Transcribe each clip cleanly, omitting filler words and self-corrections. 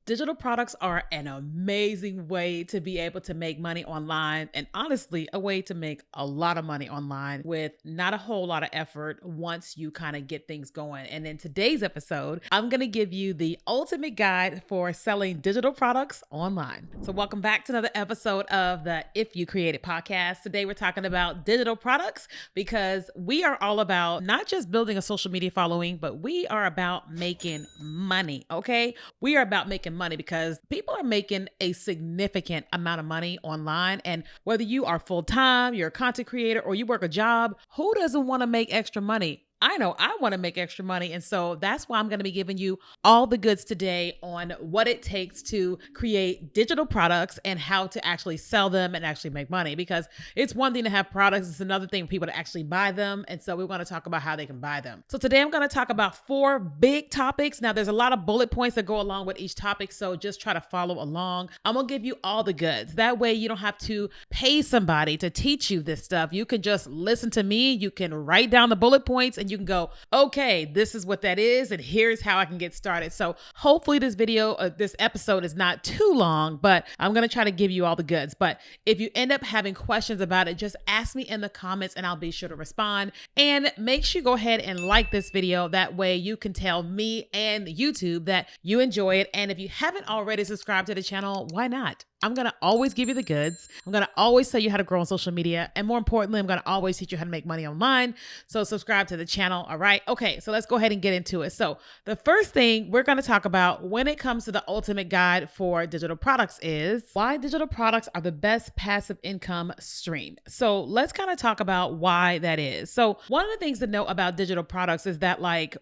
Digital products are an amazing way to be able to make money online, and honestly, a way to make a lot of money online with not a whole lot of effort once you kind of get things going. And in today's episode, I'm going to give you the ultimate guide for selling digital products online. So welcome back to another episode of the If You Create It podcast. Today we're talking about digital products because we are all about not just building a social media following, but we are about making money, okay? We are about making money because people are making a significant amount of money online. And whether you are full-time, you're a content creator, or you work a job, who doesn't want to make extra money? I know I want to make extra money. And so that's why I'm going to be giving you all the goods today on what it takes to create digital products and how to actually sell them and actually make money. Because it's one thing to have products, it's another thing for people to actually buy them. And so we want to talk about how they can buy them. So today I'm going to talk about 4 big topics. Now there's a lot of bullet points that go along with each topic. So just try to follow along. I'm going to give you all the goods. That way you don't have to pay somebody to teach you this stuff. You can just listen to me. You can write down the bullet points and you can go, okay, this is what that is, and here's how I can get started. So hopefully this episode is not too long, but I'm going to try to give you all the goods. But if you end up having questions about it, just ask me in the comments and I'll be sure to respond. And make sure you go ahead and like this video. That way you can tell me and YouTube that you enjoy it. And if you haven't already subscribed to the channel, why not? I'm going to always give you the goods. I'm going to always tell you how to grow on social media. And more importantly, I'm going to always teach you how to make money online. So subscribe to the channel. All right. Okay. So let's go ahead and get into it. So the first thing we're going to talk about when it comes to the ultimate guide for digital products is why digital products are the best passive income stream. So let's kind of talk about why that is. So one of the things to know about digital products is that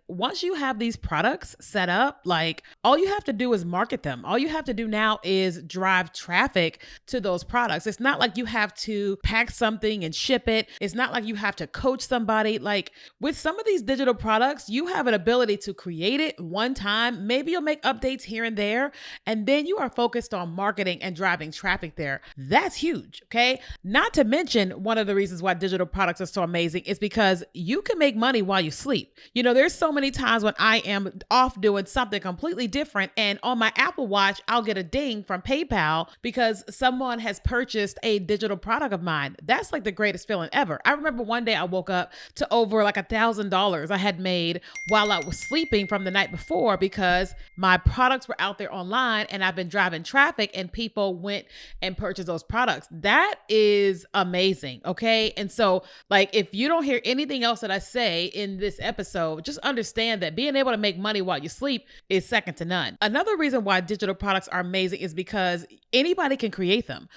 once you have these products set up, all you have to do is market them. All you have to do now is drive traffic to those products. It's not like you have to pack something and ship it. It's not like you have to coach somebody. With some of these digital products, you have an ability to create it one time. Maybe you'll make updates here and there, and then you are focused on marketing and driving traffic there. That's huge. Okay. Not to mention, one of the reasons why digital products are so amazing is because you can make money while you sleep. There's so many times when I am off doing something completely different, and on my Apple Watch, I'll get a ding from PayPal because someone has purchased a digital product of mine. That's the greatest feeling ever. I remember one day I woke up to over $1,000 I had made while I was sleeping from the night before because my products were out there online and I've been driving traffic and people went and purchased those products. That is amazing. Okay. And so if you don't hear anything else that I say in this episode, just understand that being able to make money while you sleep is second to none. Another reason why digital products are amazing is because anybody can create them.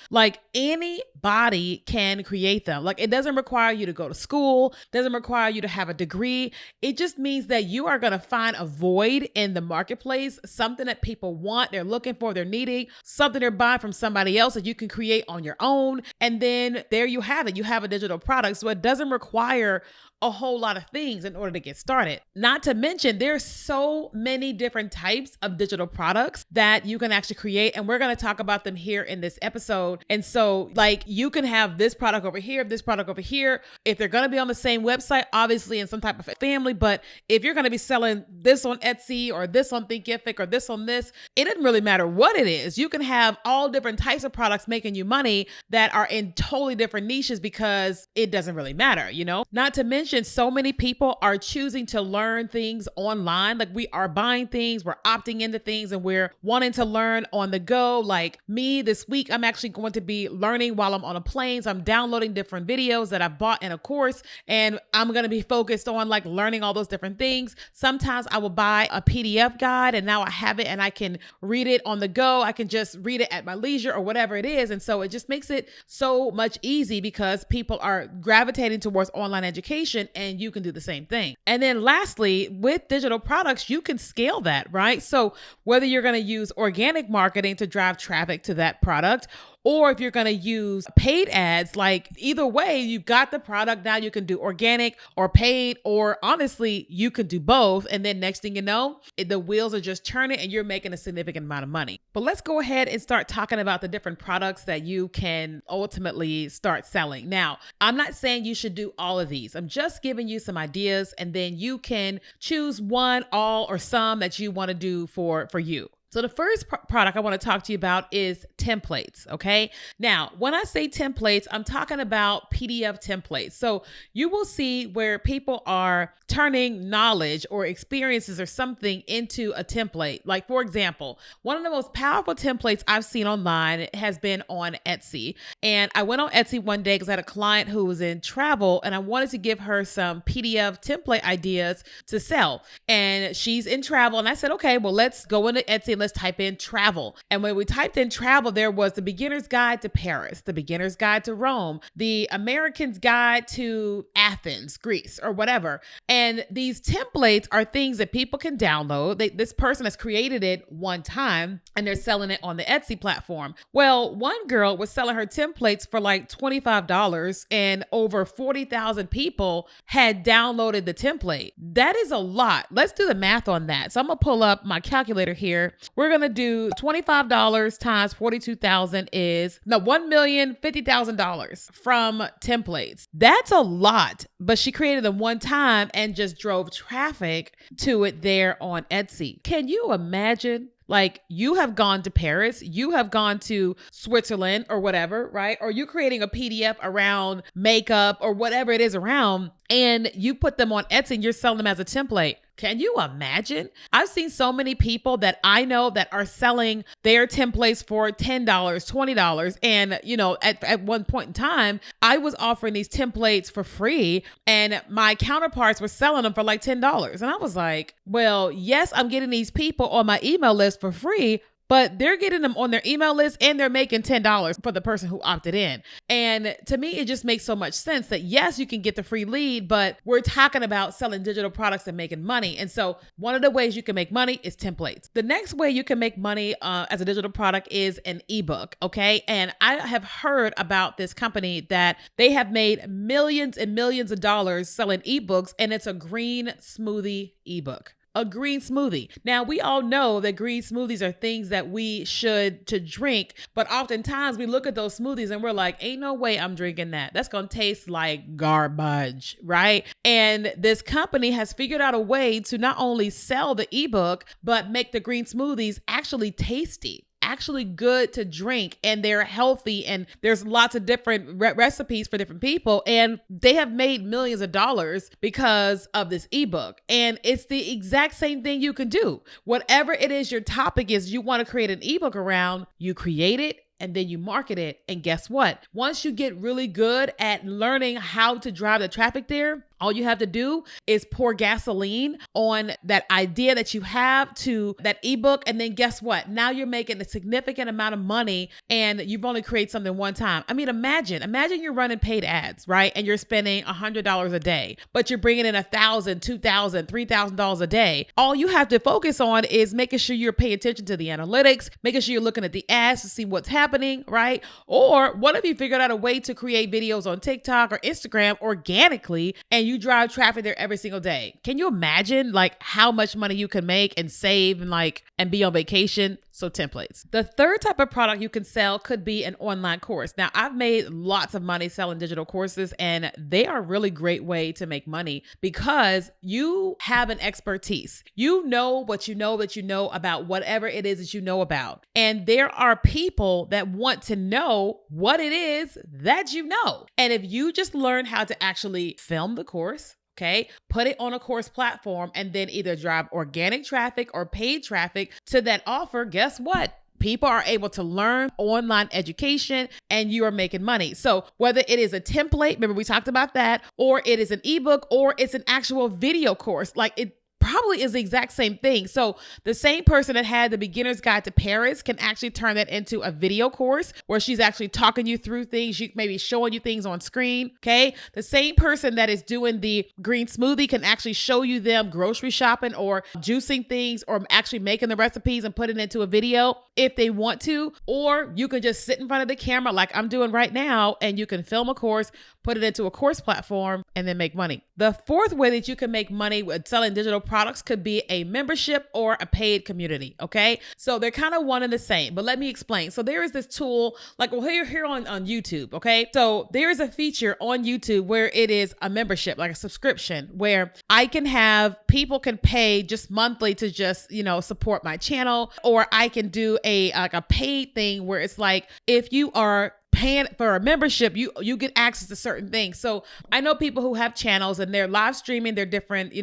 Anybody can create them. It doesn't require you to go to school, doesn't require you to have a degree. It just means that you are going to find a void in the marketplace, something that people want, they're looking for, they're needing, something they're buying from somebody else that you can create on your own. And then there you have it. You have a digital product. So it doesn't require a whole lot of things in order to get started. Not to mention, there's so many different types of digital products that you can actually create. And we're going to talk about them here in this episode. And so you can have this product over here, this product over here. If they're going to be on the same website, obviously in some type of family, but if you're going to be selling this on Etsy or this on Thinkific or this on this, it doesn't really matter what it is. You can have all different types of products making you money that are in totally different niches because it doesn't really matter, Not to mention, so many people are choosing to learn things online. We are buying things, we're opting into things, and we're wanting to learn on the go. Me this week, I'm actually going to be learning while I'm on a plane. So I'm downloading different videos that I bought in a course, and I'm going to be focused on learning all those different things. Sometimes I will buy a PDF guide and now I have it and I can read it on the go. I can just read it at my leisure or whatever it is. And so it just makes it so much easy because people are gravitating towards online education, and you can do the same thing. And then lastly, with digital products, you can scale that, right? So whether you're going to use organic marketing to drive traffic to that product, or if you're going to use paid ads, either way, you've got the product. Now you can do organic or paid, or honestly, you can do both. And then next thing you know, the wheels are just turning and you're making a significant amount of money. But let's go ahead and start talking about the different products that you can ultimately start selling. Now, I'm not saying you should do all of these. I'm just giving you some ideas, and then you can choose one, all, or some that you want to do for you. So the first product I want to talk to you about is templates, okay? Now, when I say templates, I'm talking about PDF templates. So you will see where people are turning knowledge or experiences or something into a template. Like, for example, one of the most powerful templates I've seen online has been on Etsy. And I went on Etsy one day because I had a client who was in travel and I wanted to give her some PDF template ideas to sell. And she's in travel. And I said, okay, well, let's go into Etsy and let's type in travel. And when we typed in travel, there was the beginner's guide to Paris, the beginner's guide to Rome, the American's guide to Athens, Greece, or whatever. And these templates are things that people can download. This person has created it one time and they're selling it on the Etsy platform. Well, one girl was selling her templates for like $25 and over 40,000 people had downloaded the template. That is a lot. Let's do the math on that. So I'm going to pull up my calculator here. We're going to do $25 times 42,000 is $1,050,000 from templates. That's a lot, but she created them one time and just drove traffic to it there on Etsy. Can you imagine? Like, you have gone to Paris, you have gone to Switzerland or whatever, right? Or you're creating a PDF around makeup or whatever it is around, and you put them on Etsy and you're selling them as a template. Can you imagine? I've seen so many people that I know that are selling their templates for $10, $20. And, at one point in time, I was offering these templates for free and my counterparts were selling them for like $10. And I was like, well, yes, I'm getting these people on my email list for free, but they're getting them on their email list and they're making $10 for the person who opted in. And to me, it just makes so much sense that yes, you can get the free lead, but we're talking about selling digital products and making money. And so one of the ways you can make money is templates. The next way you can make money as a digital product is an ebook. Okay. And I have heard about this company that they have made millions and millions of dollars selling ebooks, and it's a green smoothie ebook. A green smoothie. Now, we all know that green smoothies are things that we should to drink, but oftentimes we look at those smoothies and we're like, ain't no way I'm drinking that. That's going to taste like garbage, right? And this company has figured out a way to not only sell the ebook, but make the green smoothies actually tasty. Actually good to drink, and they're healthy, and there's lots of different recipes for different people, and they have made millions of dollars because of this ebook. And it's the exact same thing you can do. Whatever it is your topic is you want to create an ebook around, you create it and then you market it. And guess what? Once you get really good at learning how to drive the traffic there, all you have to do is pour gasoline on that idea that you have to that ebook. And then guess what? Now you're making a significant amount of money and you've only created something one time. I mean, imagine you're running paid ads, right? And you're spending $100 a day, but you're bringing in $1,000, $2,000, $3,000 a day. All you have to focus on is making sure you're paying attention to the analytics, making sure you're looking at the ads to see what's happening, right? Or what if you figured out a way to create videos on TikTok or Instagram organically and you drive traffic there every single day? Can you imagine like how much money you can make and save and be on vacation? So templates. The third type of product you can sell could be an online course. Now, I've made lots of money selling digital courses, and they are a really great way to make money because you have an expertise. You know what you know about whatever it is that you know about. And there are people that want to know what it is that you know. And if you just learn how to actually film the course, okay, put it on a course platform and then either drive organic traffic or paid traffic to that offer, guess what? People are able to learn online education and you are making money. So whether it is a template, remember we talked about that, or it is an ebook, or it's an actual video course, like it probably is the exact same thing. So the same person that had the beginner's guide to Paris can actually turn that into a video course where she's actually talking you through things. She maybe showing you things on screen. Okay. The same person that is doing the green smoothie can actually show you them grocery shopping or juicing things or actually making the recipes and put it into a video if they want to. Or you can just sit in front of the camera like I'm doing right now and you can film a course, put it into a course platform, and then make money. The fourth way that you can make money with selling digital products could be a membership or a paid community. Okay. So they're kind of one and the same, but let me explain. So there is this tool, like here on YouTube. Okay. So there is a feature on YouTube where it is a membership, like a subscription, where I can have people can pay just monthly to just, support my channel, or I can do a paid thing where it's like, if you are paying for a membership, you get access to certain things. So I know people who have channels and they're live streaming their different,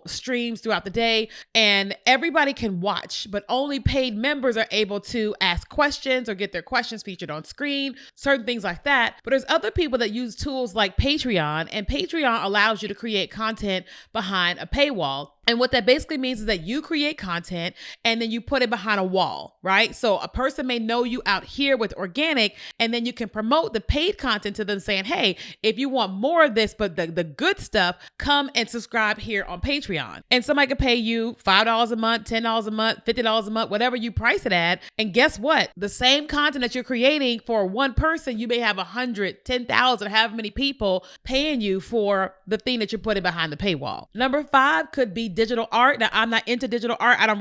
streams throughout the day, and everybody can watch, but only paid members are able to ask questions or get their questions featured on screen, certain things like that. But there's other people that use tools like Patreon, and Patreon allows you to create content behind a paywall. And what that basically means is that you create content and then you put it behind a wall, right? So a person may know you out here with organic, and then you can promote the paid content to them saying, hey, if you want more of this, but the good stuff, come and subscribe here on Patreon. And somebody could pay you $5 a month, $10 a month, $50 a month, whatever you price it at. And guess what? The same content that you're creating for one person, you may have 100, 10,000, however many people paying you for the thing that you're putting behind the paywall. Number 5 could be digital art. Now, I'm not into digital art. I'm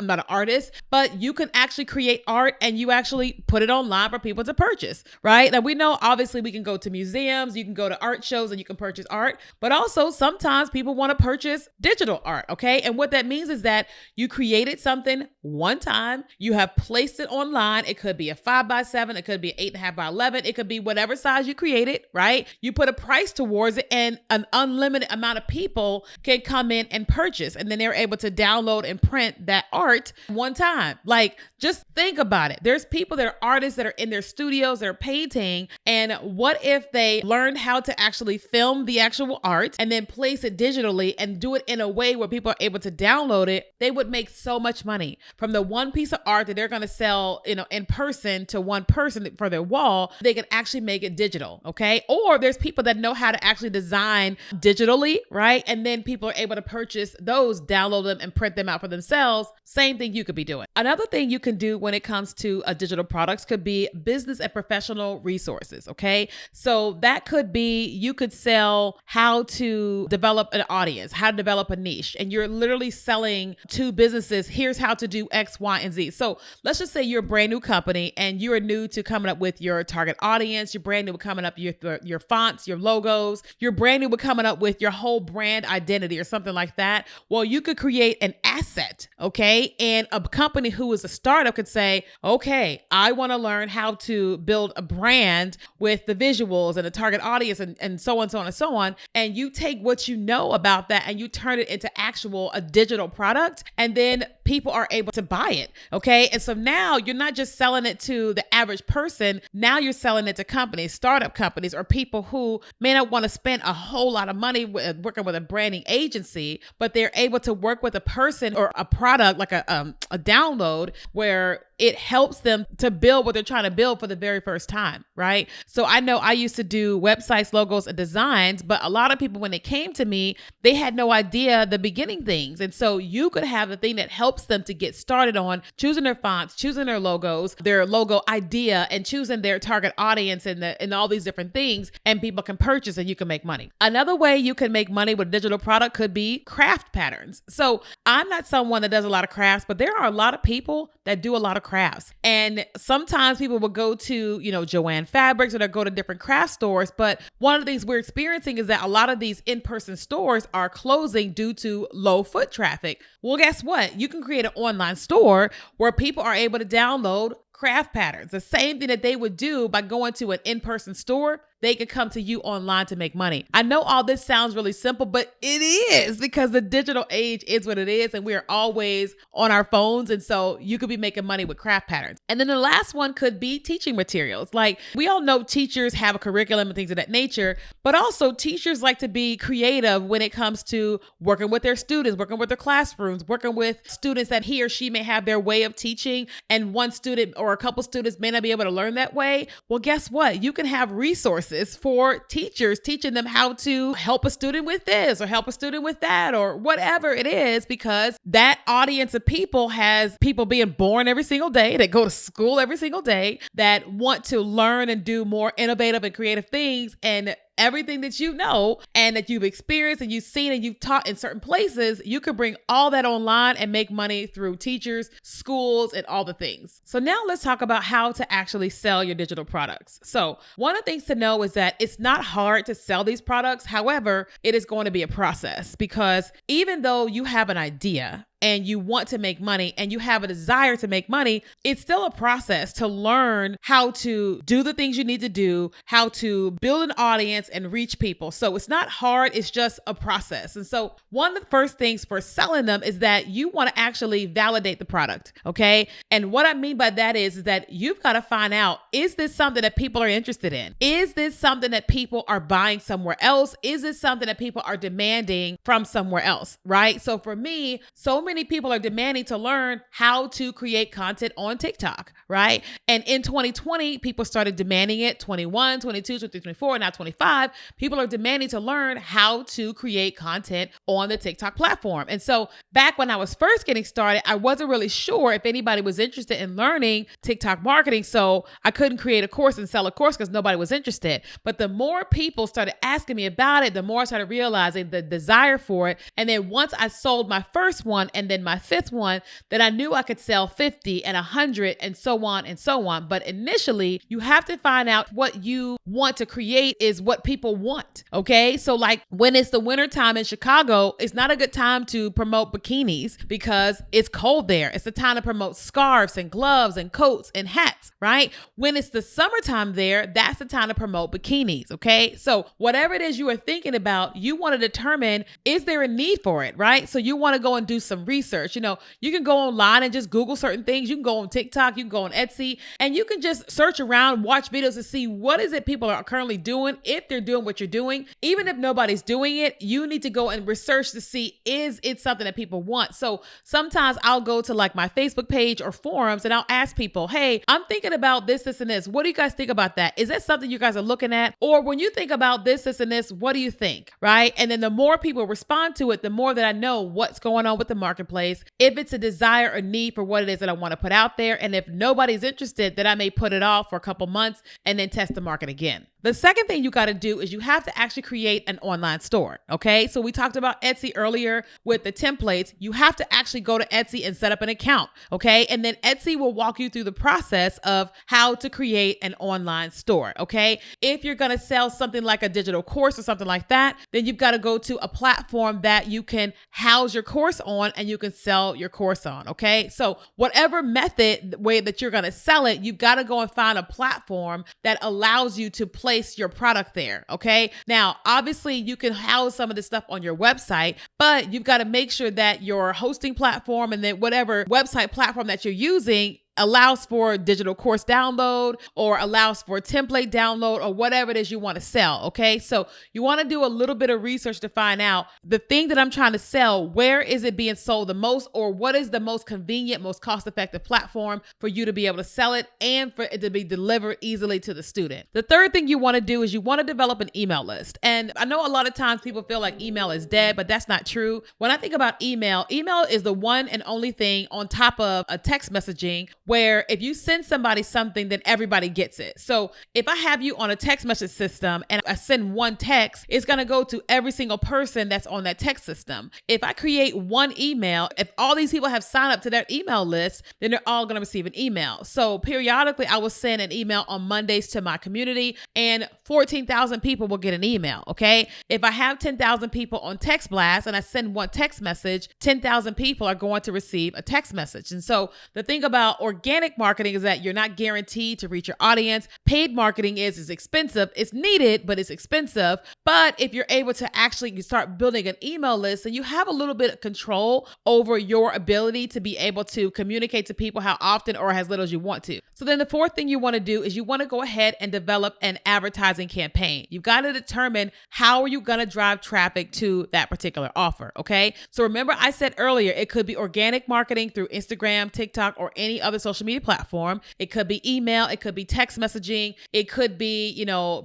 not an artist, but you can actually create art and you actually put it online for people to purchase, right? Now, we know obviously we can go to museums, you can go to art shows and you can purchase art, but also sometimes people want to purchase digital art, okay? And what that means is that you created something one time, you have placed it online. It could be a 5x7, it could be an 8.5x11, it could be whatever size you created, right? You put a price towards it and an unlimited amount of people can come in and purchase, and then they're able to download and print that art one time. Like, just think about it. There's people that are artists that are in their studios, they're painting, and what if they learned how to actually film the actual art and then place it digitally and do it in a way where people are able to download it? They would make so much money from the one piece of art that they're going to sell, in person to one person for their wall. They can actually make it digital, okay? Or there's people that know how to actually design digitally, right? And then people are able to purchase those, download them, and print them out for themselves. Same thing you could be doing. Another thing you can do when it comes to digital products could be business and professional resources, okay? So that could be, you could sell how to develop an audience, how to develop a niche, and you're literally selling to businesses, here's how to do X, Y, and Z. So let's just say you're a brand new company and you're new to coming up with your target audience, you're brand new with coming up your fonts, your logos, you're brand new with coming up with your whole brand identity or something like that. Well, you could create an asset, okay? And a company who is a startup could say, okay, I want to learn how to build a brand with the visuals and the target audience and so on, so on, and so on. And you take what you know about that and you turn it into a digital product, and then people are able to buy it, okay? And so now you're not just selling it to the average person, now you're selling it to companies, startup companies, or people who may not want to spend a whole lot of money working with a branding agency, but they're able to work with a person or a product like a download where it helps them to build what they're trying to build for the very first time, right? So I know I used to do websites, logos, and designs, but a lot of people, when they came to me, they had no idea the beginning things. And so you could have the thing that helps them to get started on choosing their fonts, choosing their logos, their logo idea, and choosing their target audience and all these different things, and people can purchase and you can make money. Another way you can make money with a digital product could be craft patterns. So I'm not someone that does a lot of crafts, but there are a lot of people that do a lot of crafts. And sometimes people will go to, Joanne Fabrics, or they'll go to different craft stores. But one of the things we're experiencing is that a lot of these in-person stores are closing due to low foot traffic. Well, guess what? You can create an online store where people are able to download craft patterns. The same thing that they would do by going to an in-person store, they could come to you online to make money. I know all this sounds really simple, but it is, because the digital age is what it is, and we are always on our phones. And so you could be making money with craft patterns. And then the last one could be teaching materials. Like, we all know teachers have a curriculum and things of that nature, but also teachers like to be creative when it comes to working with their students, working with their classrooms, working with students that he or she may have their way of teaching, and one student or a couple students may not be able to learn that way. Well, guess what? You can have resources for teachers teaching them how to help a student with this or help a student with that or whatever it is, because that audience of people has people being born every single day, that go to school every single day, that want to learn and do more innovative and creative things. And everything that you know and that you've experienced and you've seen and you've taught in certain places, you can bring all that online and make money through teachers, schools, and all the things. So now let's talk about how to actually sell your digital products. So one of the things to know is that it's not hard to sell these products. However, it is going to be a process, because even though you have an idea and you want to make money and you have a desire to make money, it's still a process to learn how to do the things you need to do, how to build an audience and reach people. So it's not hard, it's just a process. And so one of the first things for selling them is that you want to actually validate the product, okay? And what I mean by that is that you've got to find out, is this something that people are interested in? Is this something that people are buying somewhere else? Is this something that people are demanding from somewhere else, right? So for me, so many people are demanding to learn how to create content on TikTok, right? And in 2020, people started demanding it. 21, 22, 23, 24, now 25, people are demanding to learn how to create content on the TikTok platform. And so back when I was first getting started, I wasn't really sure if anybody was interested in learning TikTok marketing. So I couldn't create a course and sell a course because nobody was interested. But the more people started asking me about it, the more I started realizing the desire for it. And then once I sold my first one and then my fifth one, then I knew I could sell 50 and 100 and so on and so on. But initially, you have to find out what you want to create is what people want. Okay. So like when it's the winter time in Chicago, it's not a good time to promote bikinis because it's cold there. It's the time to promote scarves and gloves and coats and hats, right? When it's the summertime there, that's the time to promote bikinis. Okay. So whatever it is you are thinking about, you want to determine, is there a need for it, right? So you want to go and do some research. You know, you can go online and just Google certain things. You can go on TikTok, you can go on Etsy, and you can just search around, watch videos to see what is it people are currently doing. If they're doing what you're doing, even if nobody's doing it, you need to go and research to see, is it something that people want? So sometimes I'll go to like my Facebook page or forums and I'll ask people, hey, I'm thinking about this, this, and this. What do you guys think about that? Is that something you guys are looking at? Or when you think about this, this, and this, what do you think? Right? And then the more people respond to it, the more that I know what's going on with the marketplace, if it's a desire or need for what it is that I want to put out there. And if nobody's interested, then I may put it off for a couple months and then test the market again. The second thing you got to do is you have to actually create an online store. Okay. So we talked about Etsy earlier with the templates. You have to actually go to Etsy and set up an account. Okay. And then Etsy will walk you through the process of how to create an online store. Okay. If you're going to sell something like a digital course or something like that, then you've got to go to a platform that you can house your course on and you can sell your course on. Okay. So whatever method, way that you're going to sell it, you've got to go and find a platform that allows you to place your product there. Okay. Now, obviously you can house some of this stuff on your website, but you've got to make sure that your hosting platform and then whatever website platform that you're using allows for digital course download or allows for template download or whatever it is you want to sell. Okay. So you want to do a little bit of research to find out the thing that I'm trying to sell, where is it being sold the most, or what is the most convenient, most cost-effective platform for you to be able to sell it and for it to be delivered easily to the student. The third thing you want to do is you want to develop an email list. And I know a lot of times people feel like email is dead, but that's not true. When I think about email is the one and only thing on top of a text messaging where if you send somebody something, then everybody gets it. So if I have you on a text message system and I send one text, it's going to go to every single person that's on that text system. If I create one email, if all these people have signed up to their email list, then they're all going to receive an email. So periodically, I will send an email on Mondays to my community and 14,000 people will get an email. Okay. If I have 10,000 people on text blast and I send one text message, 10,000 people are going to receive a text message. And so the thing about organic marketing is that you're not guaranteed to reach your audience. Paid marketing is expensive. It's needed, but it's expensive. But if you're able to actually start building an email list, then you have a little bit of control over your ability to be able to communicate to people how often or as little as you want to. So then the fourth thing you want to do is you want to go ahead and develop an advertising campaign. You've got to determine how are you going to drive traffic to that particular offer. Okay. So remember I said earlier, it could be organic marketing through Instagram, TikTok, or any other social social media platform. It could be email. It could be text messaging. It could be,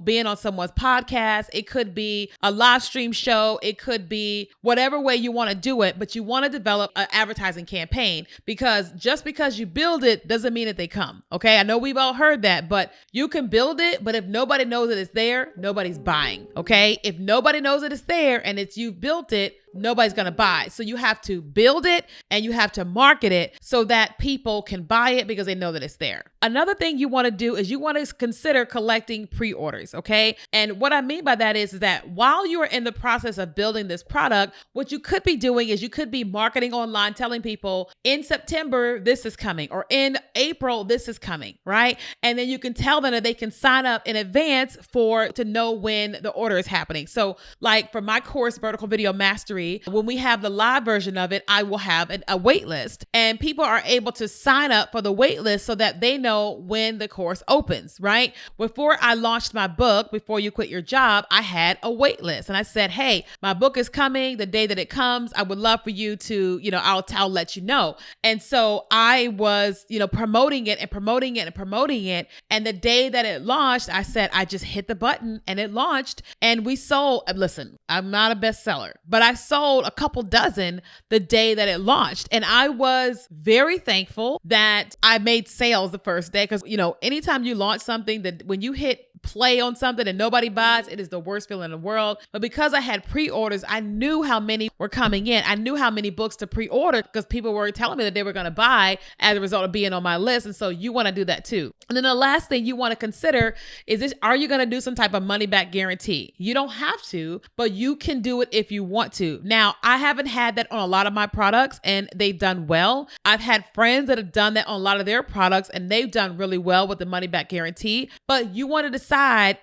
being on someone's podcast. It could be a live stream show. It could be whatever way you want to do it, but you want to develop an advertising campaign, because just because you build it doesn't mean that they come. Okay. I know we've all heard that, but you can build it, but if nobody knows that it's there, nobody's buying. Okay. If nobody knows that it's there and it's you built it, nobody's going to buy. So you have to build it and you have to market it so that people can buy it because they know that it's there. Another thing you want to do is you want to consider collecting pre-orders. Okay. And what I mean by that is that while you are in the process of building this product, what you could be doing is you could be marketing online, telling people in September, this is coming, or in April, this is coming, right? And then you can tell them that they can sign up in advance to know when the order is happening. So like for my course, Vertical Video Mastery, when we have the live version of it, I will have a wait list, and people are able to sign up for the wait list so that they know when the course opens, right? Before I launched my book, Before You Quit Your Job, I had a wait list, and I said, hey, my book is coming. The day that it comes, I would love for you to, I'll let you know. And so I was, promoting it and promoting it and promoting it. And the day that it launched, I said, I just hit the button and it launched, and we sold. Listen, I'm not a bestseller, but I sold a couple dozen the day that it launched. And I was very thankful that I made sales the first day, because, anytime you launch something, that when you hit play on something and nobody buys, it is the worst feeling in the world. But because I had pre-orders, I knew how many were coming in. I knew how many books to pre-order because people were telling me that they were going to buy as a result of being on my list. And so you want to do that too. And then the last thing you want to consider is this: are you going to do some type of money back guarantee? You don't have to, but you can do it if you want to. Now, I haven't had that on a lot of my products and they've done well. I've had friends that have done that on a lot of their products and they've done really well with the money back guarantee. But you want to decide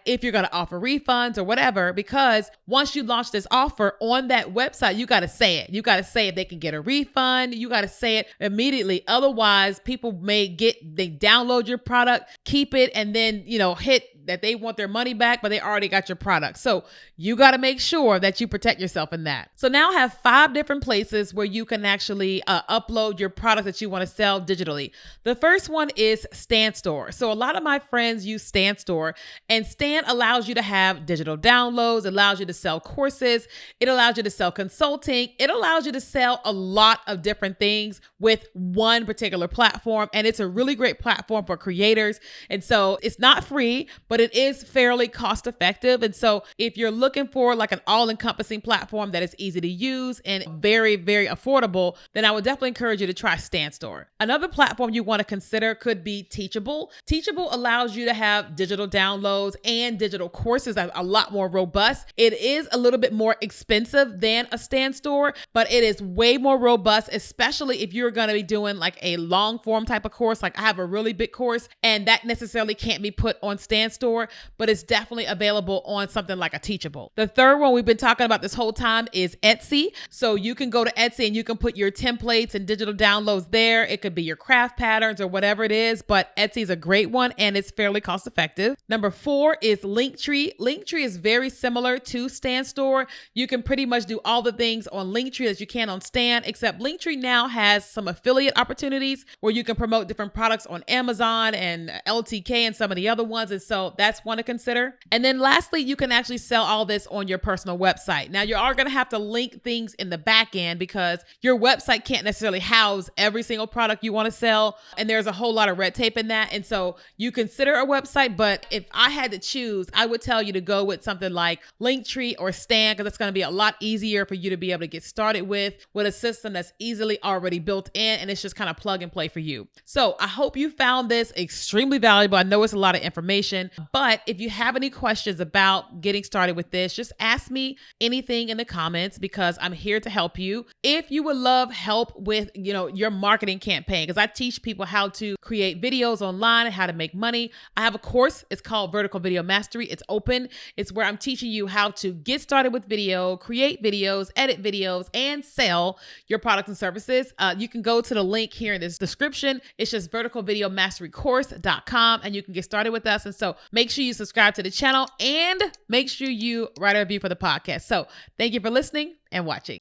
if you're going to offer refunds or whatever, because once you launch this offer on that website, you got to say it. You got to say if they can get a refund. You got to say it immediately. Otherwise, people they download your product, keep it, and then, hit that they want their money back, but they already got your product. So you got to make sure that you protect yourself in that. So now I have 5 different places where you can actually upload your product that you want to sell digitally. The first one is Stan Store. So a lot of my friends use Stan Store, and Stan allows you to have digital downloads, allows you to sell courses, it allows you to sell consulting, it allows you to sell a lot of different things with one particular platform. And it's a really great platform for creators. And so it's not free, but it is fairly cost effective. And so if you're looking for like an all-encompassing platform that is easy to use and very, very affordable, then I would definitely encourage you to try Stan Store. Another platform you want to consider could be Teachable. Teachable allows you to have digital downloads and digital courses that are a lot more robust. It is a little bit more expensive than a Stan Store, but it is way more robust, especially if you're going to be doing like a long form type of course. Like I have a really big course and that necessarily can't be put on Stan Store, but it's definitely available on something like a Teachable. The third one we've been talking about this whole time is Etsy. So you can go to Etsy and you can put your templates and digital downloads there. It could be your craft patterns or whatever it is, but Etsy is a great one and it's fairly cost effective. Number 4 is Linktree. Linktree is very similar to Stan Store. You can pretty much do all the things on Linktree as you can on Stan, except Linktree now has some affiliate opportunities where you can promote different products on Amazon and LTK and some of the other ones. And so that's one to consider. And then lastly, you can actually sell all this on your personal website. Now you are going to have to link things in the back end because your website can't necessarily house every single product you want to sell. And there's a whole lot of red tape in that. And so you consider a website, but if I had to choose, I would tell you to go with something like Linktree or Stan, because it's going to be a lot easier for you to be able to get started with a system that's easily already built in and it's just kind of plug and play for you. So I hope you found this extremely valuable. I know it's a lot of information, but if you have any questions about getting started with this, just ask me anything in the comments because I'm here to help you. If you would love help with, your marketing campaign, because I teach people how to create videos online and how to make money. I have a course. It's called Vertical Video Mastery. It's open. It's where I'm teaching you how to get started with video, create videos, edit videos, and sell your products and services. You can go to the link here in this description. It's just verticalvideomasterycourse.com and you can get started with us. And so make sure you subscribe to the channel and make sure you write a review for the podcast. So thank you for listening and watching.